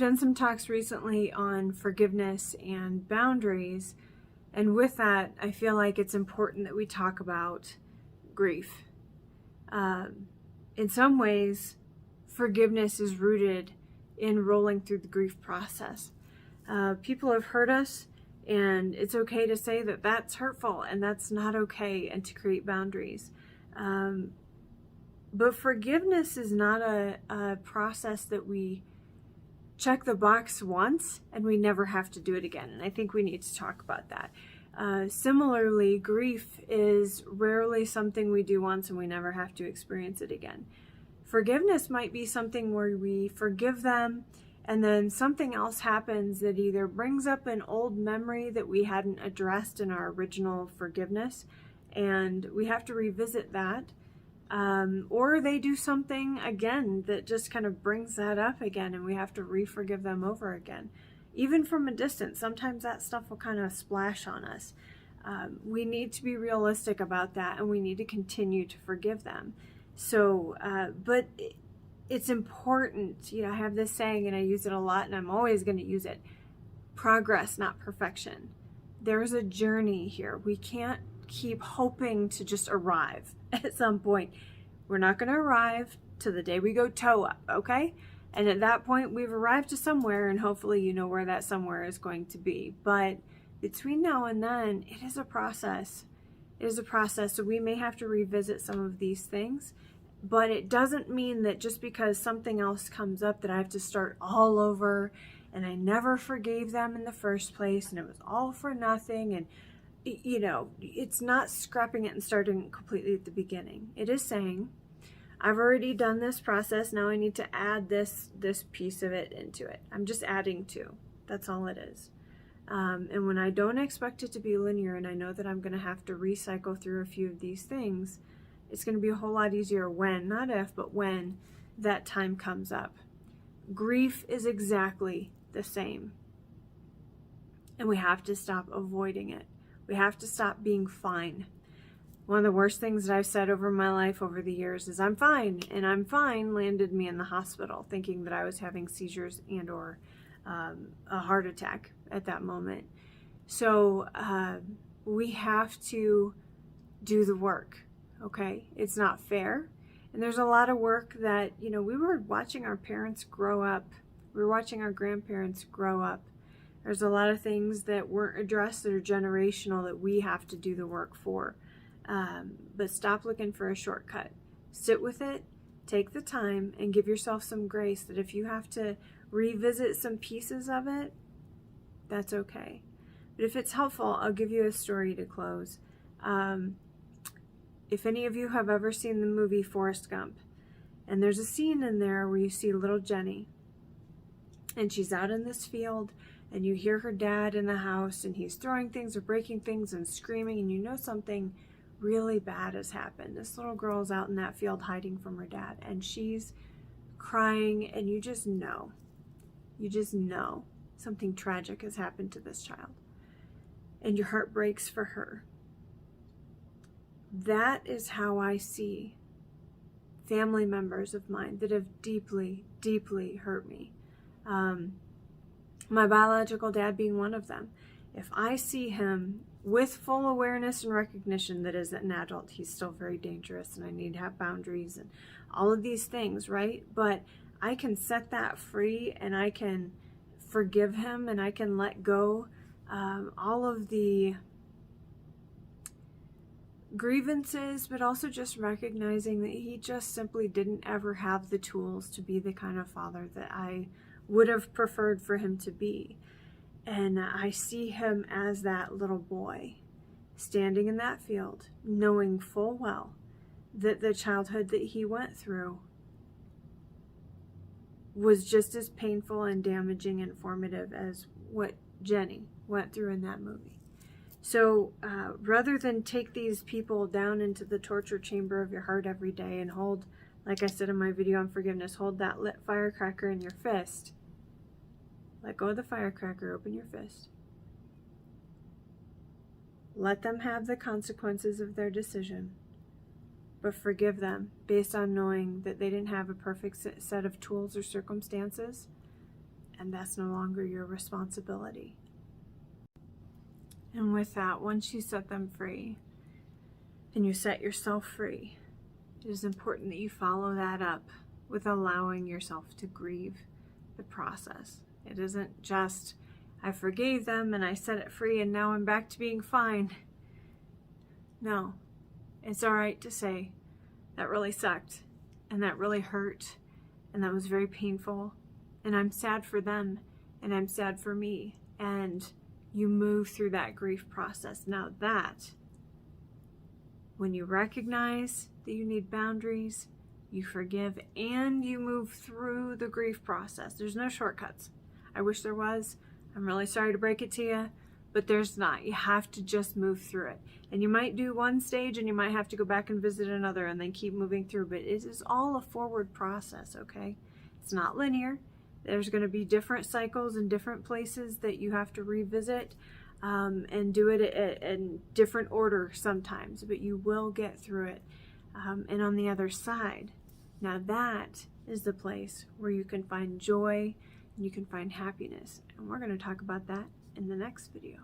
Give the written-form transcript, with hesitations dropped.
done some talks recently on forgiveness and boundaries, and with that, I feel like it's important that we talk about grief. In some ways, forgiveness is rooted in rolling through the grief process. People have hurt us, and it's okay to say that that's hurtful and that's not okay, and to create boundaries. But forgiveness is not a process that we check the box once and we never have to do it again. And I think we need to talk about that. Similarly, grief is rarely something we do once and we never have to experience it again. Forgiveness might be something where we forgive them and then something else happens that either brings up an old memory that we hadn't addressed in our original forgiveness, and we have to revisit that. Or they do something again that just kind of brings that up again, and we have to re-forgive them over again. Even from a distance, sometimes that stuff will kind of splash on us. We need to be realistic about that, and we need to continue to forgive them. So, but it's important, I have this saying and I use it a lot and I'm always going to use it. Progress, not perfection. There's a journey here. We can't keep hoping to just arrive at some point. We're not going to arrive to the day we go toe up, okay? And at that point, we've arrived to somewhere, and hopefully you know where that somewhere is going to be. But between now and then, it is a process. It is a process, so we may have to revisit some of these things. But it doesn't mean that just because something else comes up that I have to start all over, and I never forgave them in the first place, and it was all for nothing. And it's not scrapping it and starting completely at the beginning. It is saying, I've already done this process, now I need to add this piece of it into it. I'm just adding to. That's all it is. And when I don't expect it to be linear, and I know that I'm going to have to recycle through a few of these things, it's going to be a whole lot easier when, not if, but when that time comes up. Grief is exactly the same. And we have to stop avoiding it. We have to stop being fine. One of the worst things that I've said over my life over the years is I'm fine, and I'm fine landed me in the hospital thinking that I was having seizures and or a heart attack at that moment. So we have to do the work, okay? It's not fair. And there's a lot of work that, we were watching our parents grow up. We were watching our grandparents grow up. There's a lot of things that weren't addressed that are generational that we have to do the work for. But stop looking for a shortcut. Sit with it, take the time, and give yourself some grace that if you have to revisit some pieces of it, that's okay. But if it's helpful, I'll give you a story to close. If any of you have ever seen the movie Forrest Gump, and there's a scene in there where you see little Jenny, and she's out in this field, and you hear her dad in the house, and he's throwing things or breaking things and screaming, and you know something really bad has happened. This little girl's out in that field hiding from her dad, and she's crying, and you just know something tragic has happened to this child, and your heart breaks for her. That is how I see family members of mine that have deeply, deeply hurt me. My biological dad being one of them. If I see him with full awareness and recognition that as an adult, he's still very dangerous and I need to have boundaries and all of these things, right? But I can set that free and I can forgive him and I can let go all of the grievances, but also just recognizing that he just simply didn't ever have the tools to be the kind of father that I would have preferred for him to be. And I see him as that little boy standing in that field, knowing full well that the childhood that he went through was just as painful and damaging and formative as what Jenny went through in that movie. So rather than take these people down into the torture chamber of your heart every day and hold, like I said in my video on forgiveness, hold that lit firecracker in your fist. Let go of the firecracker, open your fist. Let them have the consequences of their decision, but forgive them based on knowing that they didn't have a perfect set of tools or circumstances and that's no longer your responsibility. And with that, once you set them free, and you set yourself free, it is important that you follow that up with allowing yourself to grieve the process. It isn't just, I forgave them and I set it free and now I'm back to being fine. No, it's all right to say, that really sucked, and that really hurt, and that was very painful, and I'm sad for them, and I'm sad for me, and you move through that grief process. Now that, when you recognize that you need boundaries, you forgive, and you move through the grief process. There's no shortcuts. I wish there was. I'm really sorry to break it to you, but there's not. You have to just move through it. And you might do one stage and you might have to go back and visit another and then keep moving through, but it is all a forward process, okay? It's not linear. There's going to be different cycles and different places that you have to revisit and do it in different order sometimes, but you will get through it. And on the other side, now that is the place where you can find joy and you can find happiness. And we're going to talk about that in the next video.